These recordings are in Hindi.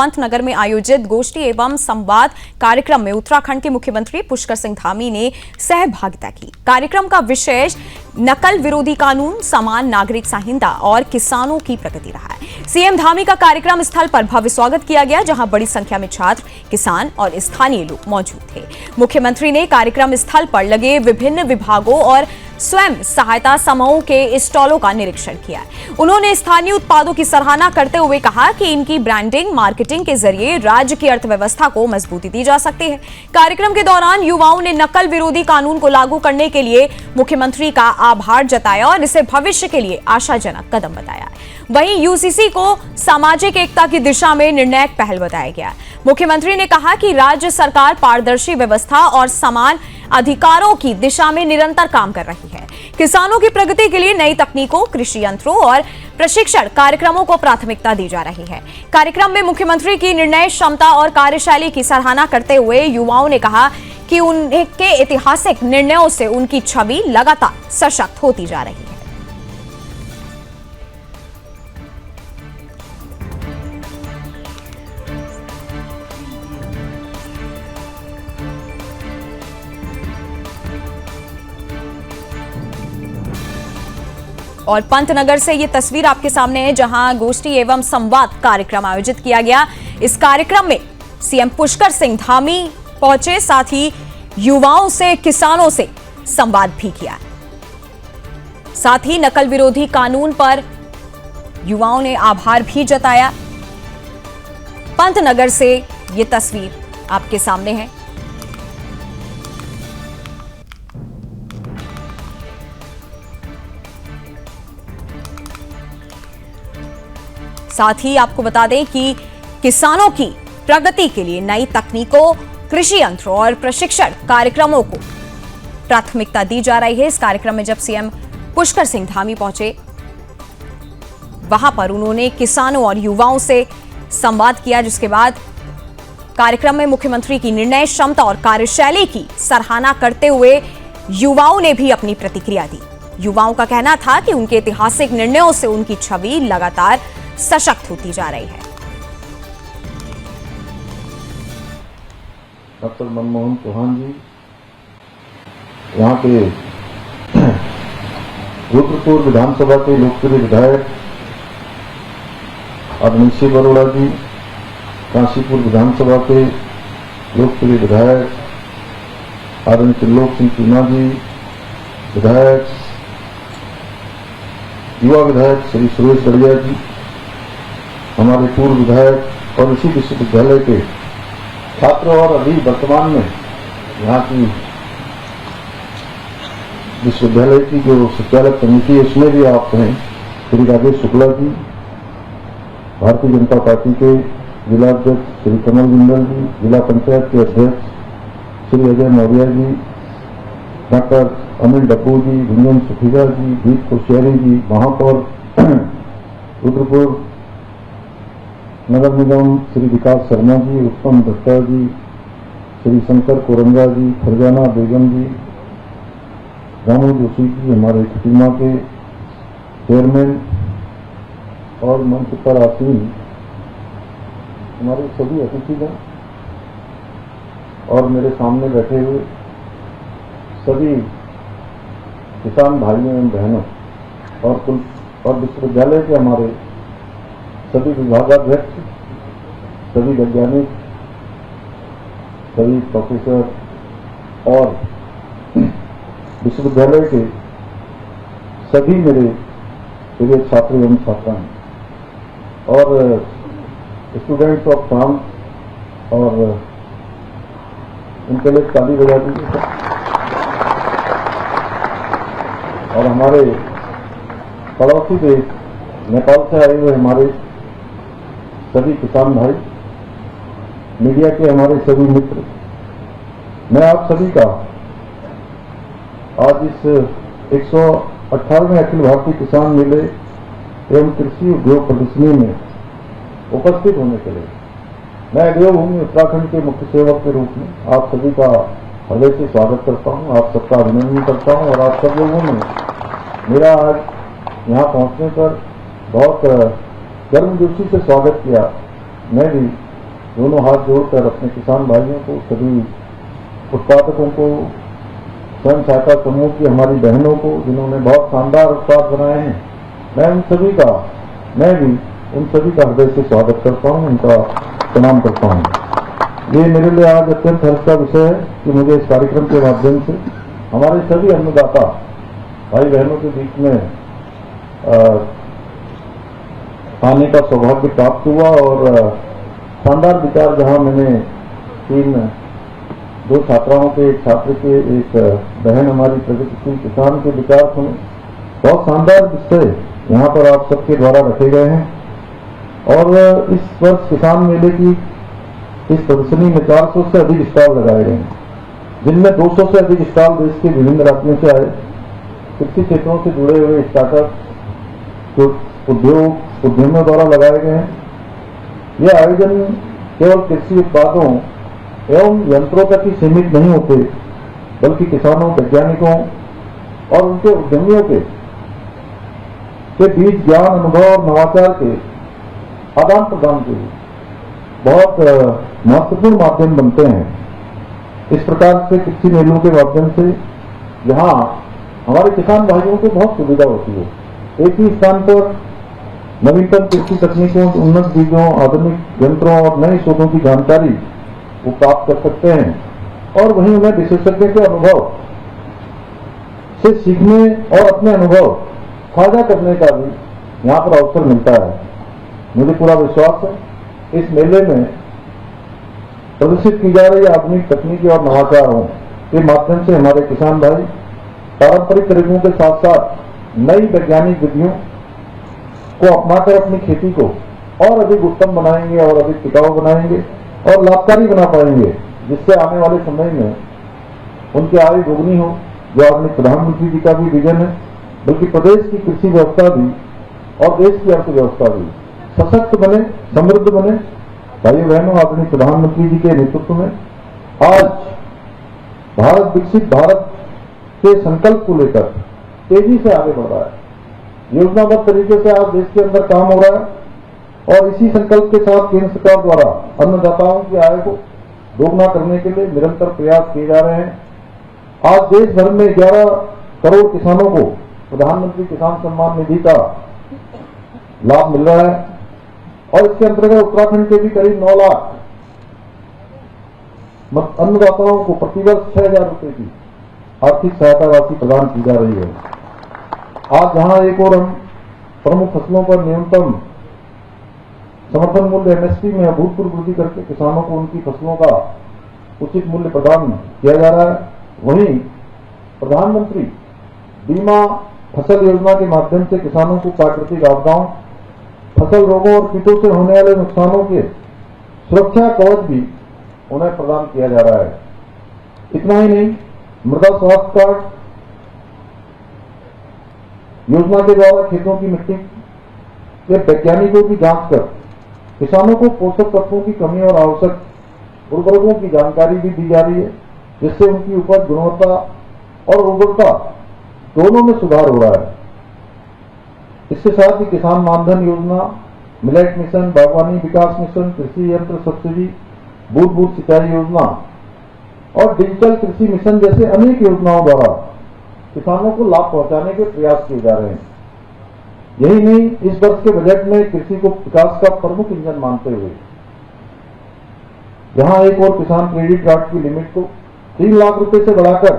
पंतनगर में आयोजित गोष्ठी एवं संवाद कार्यक्रम में उत्तराखंड के मुख्यमंत्री पुष्कर सिंह धामी ने सहभागिता की। कार्यक्रम का विषय नकल विरोधी कानून, समान नागरिक संहिता और किसानों की प्रगति रहा है। सीएम धामी का कार्यक्रम स्थल पर भव्य स्वागत किया गया, जहां बड़ी संख्या में छात्र, किसान और स्थानीय लोग मौजूद थे। मुख्यमंत्री ने कार्यक्रम स्थल पर लगे विभिन्न विभागों और स्वयं सहायता समूहों के स्टॉलों का निरीक्षण किया। उन्होंने स्थानीय उत्पादों की सराहना करते हुए कहा कि इनकी ब्रांडिंग, मार्केटिंग के जरिए राज्य की अर्थव्यवस्था को मजबूती दी जा सकती है। कार्यक्रम के दौरान युवाओं ने नकल विरोधी कानून को लागू करने के लिए मुख्यमंत्री का आभार जताया और इसे भविष्य के लिए आशाजनक कदम बताया। वहीं यूसीसी को सामाजिक एकता की दिशा में निर्णायक पहल बताया गया। मुख्यमंत्री ने कहा कि राज्य सरकार पारदर्शी व्यवस्था और समान अधिकारों की दिशा में निरंतर काम कर रही है। किसानों की प्रगति के लिए नई तकनीकों, कृषि यंत्रों और प्रशिक्षण कार्यक्रमों को प्राथमिकता दी जा रही है। कार्यक्रम में मुख्यमंत्री की निर्णय क्षमता और कार्यशैली की सराहना करते हुए युवाओं ने कहा कि उनके ऐतिहासिक निर्णयों से उनकी छवि लगातार सशक्त होती जा रही है। और पंतनगर से ये तस्वीर आपके सामने है, जहां गोष्ठी एवं संवाद कार्यक्रम आयोजित किया गया। इस कार्यक्रम में सीएम पुष्कर सिंह धामी पहुंचे, साथ ही युवाओं से, किसानों से संवाद भी किया। साथ ही नकल विरोधी कानून पर युवाओं ने आभार भी जताया। पंतनगर से ये तस्वीर आपके सामने है। साथ ही आपको बता दें कि किसानों की प्रगति के लिए नई तकनीकों, कृषि यंत्रों और प्रशिक्षण कार्यक्रमों को प्राथमिकता दी जा रही है। इस कार्यक्रम में जब सीएम पुष्कर सिंह धामी पहुंचे, वहां पर उन्होंने किसानों और युवाओं से संवाद किया, जिसके बाद कार्यक्रम में मुख्यमंत्री की निर्णय क्षमता और कार्यशैली की सराहना करते हुए युवाओं ने भी अपनी प्रतिक्रिया दी। युवाओं का कहना था कि उनके ऐतिहासिक निर्णयों से उनकी छवि लगातार सशक्त होती जा रही है। डॉक्टर मनमोहन चौहान जी, यहाँ के रुद्रपुर विधानसभा के लोकप्रिय विधायक अग्निशी बरोड़ा जी, काशीपुर विधानसभा के लोकप्रिय विधायक आदरणीय त्रिलोक सिंह चीमा जी, विधायक युवा विधायक श्री सुरेश गढ़िया जी, हमारे पूर्व विधायक और इसी विश्वविद्यालय के छात्र और अभी वर्तमान में यहाँ की विश्वविद्यालय की जो संचालक समिति है उसमें भी आप हैं श्री राजेश शुक्ला जी, भारतीय जनता पार्टी के जिला अध्यक्ष श्री कमल जिंदल जी, जिला पंचायत के अध्यक्ष श्री अजय मौर्य जी, डॉक्टर अनिल डब्बू जी, गुंजन सुखीजा जी, दीप कोश्यारी जी, महापौर रुद्रपुर नगर निगम श्री विकास शर्मा जी, उत्तम दत्ता जी, श्री शंकर कोरंगा जी, फरजाना बेगम जी, रामू जोशी जी, हमारे खटीमा के चेयरमैन और मंच पर आसीन हमारे सभी अतिथिगण और मेरे सामने बैठे हुए सभी किसान भाइयों एवं बहनों और विश्वविद्यालय के हमारे सभी विभागाध्यक्ष, सभी वैज्ञानिक, सभी प्रोफेसर और विश्वविद्यालय के सभी मेरे प्रिय छात्र एवं छात्राएं और स्टूडेंट्स ऑफ फ्रांस और उनके लिए ताली बजा दीजिए। और हमारे पड़ोसी देश नेपाल से आए हुए हमारे सभी किसान भाई, मीडिया के हमारे सभी मित्र, मैं आप सभी का आज इस 118वें अखिल भारतीय किसान मेले एवं कृषि उद्योग प्रदर्शनी में उपस्थित होने के लिए मैं देवभूमि उत्तराखंड के मुख्य सेवक के रूप में आप सभी का हृदय से स्वागत करता हूं, आप सबका अभिनंदन करता हूं। और आप सब लोगों ने मेरा आज यहाँ पहुंचने पर बहुत गर्मजोशी से स्वागत किया। मैं भी दोनों हाथ जोड़कर अपने किसान भाइयों को, सभी उत्पादकों को, स्वयं सहायता समूह की हमारी बहनों को जिन्होंने बहुत शानदार उत्पाद बनाए हैं, मैं भी उन सभी का हृदय से स्वागत करता हूं, उनका प्रणाम करता हूं। ये मेरे लिए आज अत्यंत हर्ष का विषय है कि मुझे इस कार्यक्रम के माध्यम से हमारे सभी अन्नदाता भाई बहनों के बीच में आने का सौभाग्य प्राप्त हुआ और शानदार विचार, जहां मैंने दो छात्राओं के, एक छात्र के, एक बहन हमारी प्रगतिशील किसान के विचार सुने। बहुत शानदार विषय यहाँ पर आप सबके द्वारा रखे गए हैं और इस वर्ष किसान मेले की इस प्रदर्शनी में 400 से अधिक स्टॉल लगाए गए हैं, जिनमें 200 से अधिक स्टॉल देश के विभिन्न राज्यों से आए, कृषि क्षेत्रों से जुड़े हुए स्टार्टअप उद्यमियों द्वारा लगाए गए हैं। ये आयोजन केवल कृषि उत्पादों एवं यंत्रों तक ही सीमित नहीं होते, बल्कि किसानों, वैज्ञानिकों और उनके उद्यमियों के बीच ज्ञान, अनुभव और नवाचार के आदान प्रदान के लिए बहुत महत्वपूर्ण माध्यम बनते हैं। इस प्रकार से कृषि मेलों के माध्यम से यहाँ हमारे किसान भाइयों को बहुत सुविधा होती है। एक ही स्थान पर नवीनतम कृषि तकनीकों, उन्नत बीजों, आधुनिक यंत्रों और नए शोधों की जानकारी वो प्राप्त कर सकते हैं और वहीं उन्हें विशेषज्ञ के अनुभव से सीखने और अपने अनुभव साझा करने का भी यहाँ पर अवसर मिलता है। मुझे पूरा विश्वास है इस मेले में प्रदर्शित की जा रही आधुनिक तकनीकी और नवाचारों के माध्यम से हमारे किसान भाई पारंपरिक तरीकों के साथ साथ नई वैज्ञानिक विधियों को अपनाकर अपनी खेती को और अधिक उत्तम बनाएंगे और अधिक टिकाऊ बनाएंगे और लाभकारी बना पाएंगे, जिससे आने वाले समय में उनकी आय दोगुनी हो, जो आदरणीय प्रधानमंत्री जी का भी विजन है, बल्कि प्रदेश की कृषि व्यवस्था भी और देश की अर्थव्यवस्था भी सशक्त बने, समृद्ध बने। भाइयों बहनों, आदरणीय प्रधानमंत्री जी के नेतृत्व में आज भारत विकसित भारत के संकल्प को लेकर तेजी से आगे बढ़ रहा है। योजनाबद्ध तरीके से आज देश के अंदर काम हो रहा है और इसी संकल्प के साथ केंद्र सरकार द्वारा अन्नदाताओं की आय को दोगुना करने के लिए निरंतर प्रयास किए जा रहे हैं। आज देश भर में 11 करोड़ किसानों को प्रधानमंत्री किसान सम्मान निधि का लाभ मिल रहा है और इसके अंतर्गत उत्तराखंड के भी करीब 9 लाख अन्नदाताओं को प्रतिवर्ष 6,000 रुपए की आर्थिक सहायता राशि प्रदान की जा रही है। आज जहां एक और हम प्रमुख फसलों पर न्यूनतम समर्थन मूल्य एमएसपी में अभूतपूर्व वृद्धि करके किसानों को उनकी फसलों का उचित मूल्य प्रदान किया जा रहा है, वहीं प्रधानमंत्री बीमा फसल योजना के माध्यम से किसानों को प्राकृतिक आपदाओं, फसल रोगों और कीटों से होने वाले नुकसानों के सुरक्षा कवच भी उन्हें प्रदान किया जा रहा है। इतना ही नहीं, मृदा स्वास्थ्य कार्ड योजना के द्वारा खेतों की मिट्टी के वैज्ञानिकों की जांच कर किसानों को पोषक तत्वों की कमी और आवश्यक उर्वरकों की जानकारी भी दी जा रही है, जिससे उनकी उपज गुणवत्ता और उर्वरता दोनों में सुधार हो रहा है। इसके साथ ही किसान मानधन योजना, मिलेट मिशन, बागवानी विकास मिशन, कृषि यंत्र सब्सिडी, बूंद बूंद सिंचाई योजना और डिजिटल कृषि मिशन जैसे अनेक योजनाओं द्वारा किसानों को लाभ पहुंचाने के प्रयास किए जा रहे हैं। यही नहीं, इस वर्ष के बजट में कृषि को विकास का प्रमुख इंजन मानते हुए जहां एक और किसान क्रेडिट कार्ड की लिमिट को 3 लाख रुपए से बढ़ाकर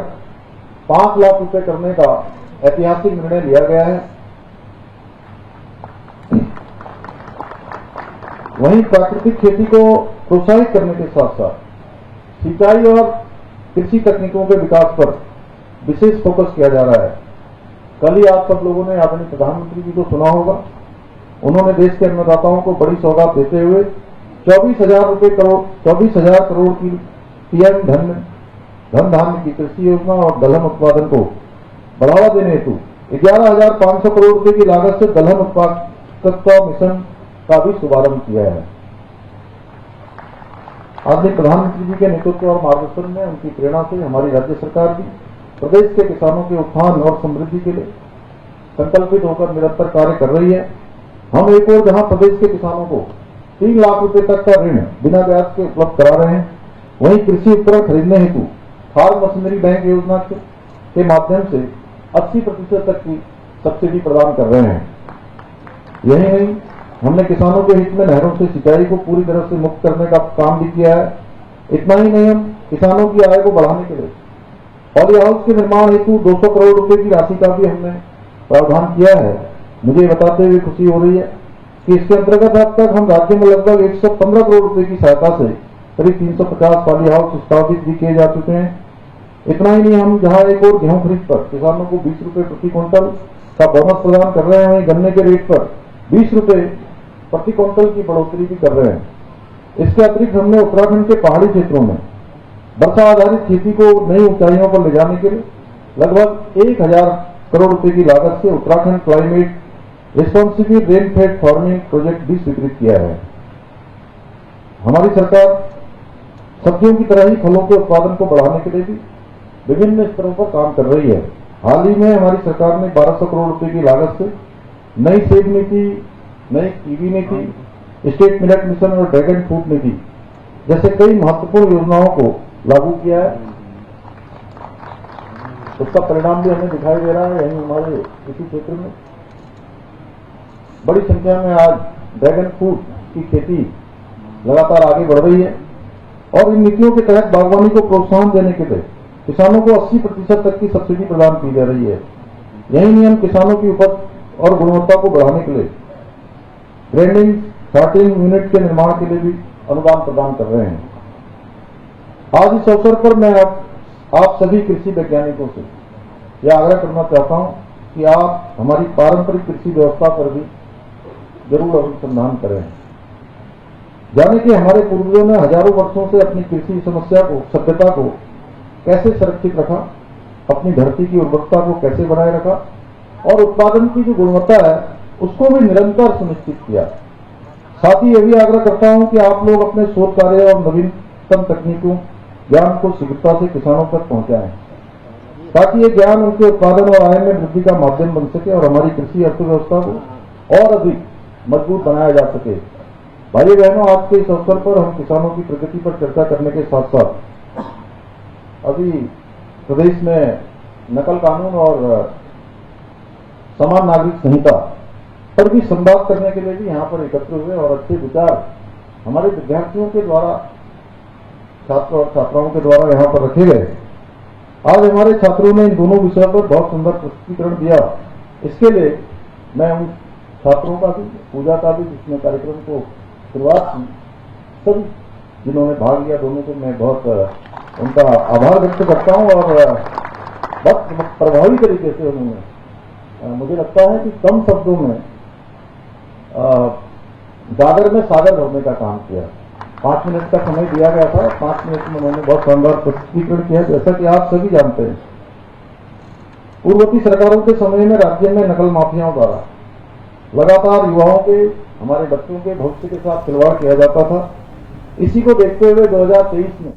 5 लाख रुपए करने का ऐतिहासिक निर्णय लिया गया है। वहीं प्राकृतिक खेती को प्रोत्साहित करने के साथ साथ सिंचाई और कृषि तकनीकों के विकास पर विशेष फोकस किया जा रहा है। कल ही आप सब लोगों ने आदरणीय प्रधानमंत्री जी को सुना होगा, उन्होंने देश के अन्नदाताओं को बड़ी सौगात देते हुए 24,000 करोड़ की पीएम धन धान्य की कृषि योजना और दलहन उत्पादन को बढ़ावा देने हेतु 11,500 करोड़ रुपए की लागत से दलहन उत्पादकता मिशन का भी शुभारंभ किया है। आदरणीय प्रधानमंत्री जी के नेतृत्व और मार्गदर्शन में, उनकी प्रेरणा से हमारी राज्य सरकार भी प्रदेश के किसानों के उत्थान और समृद्धि के लिए संकल्पित होकर निरंतर कार्य कर रही है। हम एक और जहां प्रदेश के किसानों को 3 लाख रुपए तक का ऋण बिना ब्याज के उपलब्ध करा रहे हैं। वहीं कृषि उपकरण खरीदने हेतु फार्म मशीनरी बैंक योजना के माध्यम से 80% तक की सब्सिडी प्रदान कर रहे हैं। यही नहीं, हमने किसानों के हित में नहरों से सिंचाई को पूरी तरह से मुक्त करने का काम भी किया है। इतना ही नहीं, हम किसानों की आय को बढ़ाने के लिए पॉली हाउस के निर्माण हेतु 200 करोड़ रुपए की राशि का भी हमने प्रावधान किया है। मुझे बताते हुए खुशी हो रही है कि इसके अंतर्गत अब तक हम राज्य में लगभग 115 करोड़ रुपए की सहायता से करीब 350 पॉली हाउस स्थापित भी किए जा चुके हैं। इतना ही नहीं, हम जहां एक और गेहूं खरीद पर किसानों को 20 रुपए प्रति क्विंटल का बोनस प्रदान कर रहे हैं, वहीं गन्ने के रेट पर 20 रुपए प्रति क्विंटल की बढ़ोतरी भी कर रहे हैं। इसके अतिरिक्त हमने उत्तराखंड के पहाड़ी क्षेत्रों में वर्षा आधारित खेती को नई ऊंचाइयों पर ले जाने के लिए लगभग 1000 करोड़ रुपए की लागत से Uttarakhand climate responsible rainfed farming project भी स्वीकृत किया है। हमारी सरकार सब्जियों की तरह ही फलों के उत्पादन को बढ़ाने के लिए भी विभिन्न स्तरों पर काम कर रही है। हाल ही में हमारी सरकार ने 1200 करोड़ रुपए की लागत से नई सेब नीति, नई कीवी नीति, स्टेट मिलेट मिशन और ड्रैगन फ्रूट नीति जैसे कई महत्वपूर्ण योजनाओं को लागू किया है। उसका परिणाम भी हमें दिखाई दे रहा है। यही हमारे इसी क्षेत्र में बड़ी संख्या में आज ड्रैगन फ्रूट की खेती लगातार आगे बढ़ रही है और इन नीतियों के तहत बागवानी को प्रोत्साहन देने के लिए किसानों को 80% तक की सब्सिडी प्रदान की जा रही है। यही नहीं, हम किसानों की उपज और गुणवत्ता को बढ़ाने के लिए ग्राइंडिंग सॉर्टिंग यूनिट के निर्माण के लिए भी अनुदान प्रदान कर रहे हैं। आज इस अवसर पर मैं आप सभी कृषि वैज्ञानिकों से यह आग्रह करना चाहता हूं कि आप हमारी पारंपरिक कृषि व्यवस्था पर भी जरूर अनुसंधान करें। जाने कि हमारे पूर्वजों ने हजारों वर्षों से अपनी कृषि समस्या को, सभ्यता को कैसे सुरक्षित रखा, अपनी धरती की उर्वरता को कैसे बनाए रखा और उत्पादन की जो गुणवत्ता है उसको भी निरंतर सुनिश्चित किया। साथ ही यह भी आग्रह करता हूं कि आप लोग अपने शोध कार्य और नवीनतम तकनीकों ज्ञान को शीघ्रता से किसानों तक पहुंचाएं ताकि ये ज्ञान उनके उत्पादन और आय में वृद्धि का माध्यम बन सके और हमारी कृषि अर्थव्यवस्था को और अधिक मजबूत बनाया जा सके। भाई बहनों, आज के इस अवसर पर हम किसानों की प्रगति पर चर्चा करने के साथ साथ अभी प्रदेश में नकल कानून और समान नागरिक संहिता पर भी संवाद करने के लिए भी यहाँ पर एकत्र हुए और अच्छे विचार हमारे विद्यार्थियों के द्वारा, छात्र और छात्राओं के द्वारा यहाँ पर रखे गए। आज हमारे छात्रों ने इन दोनों विषयों पर बहुत सुंदर प्रस्तुतिकरण दिया। इसके लिए मैं उन छात्रों का भी, पूजा का भी, जिसने कार्यक्रम को शुरुआत की, सभी जिन्होंने भाग लिया दोनों को मैं बहुत उनका आभार व्यक्त करता हूँ और बहुत प्रभावी तरीके से उन्होंने, मुझे लगता है कि कम शब्दों में गागर में सागर भरने का काम किया। 5 मिनट का समय दिया गया था, 5 मिनट में उन्होंने बहुत शानदार प्रस्तुतिकरण किया। जैसा कि आप सभी जानते हैं, पूर्ववर्ती सरकारों के समय में राज्य में नकल माफियाओं द्वारा लगातार युवाओं के, हमारे बच्चों के भविष्य के साथ खिलवाड़ किया जाता था। इसी को देखते हुए 2023 में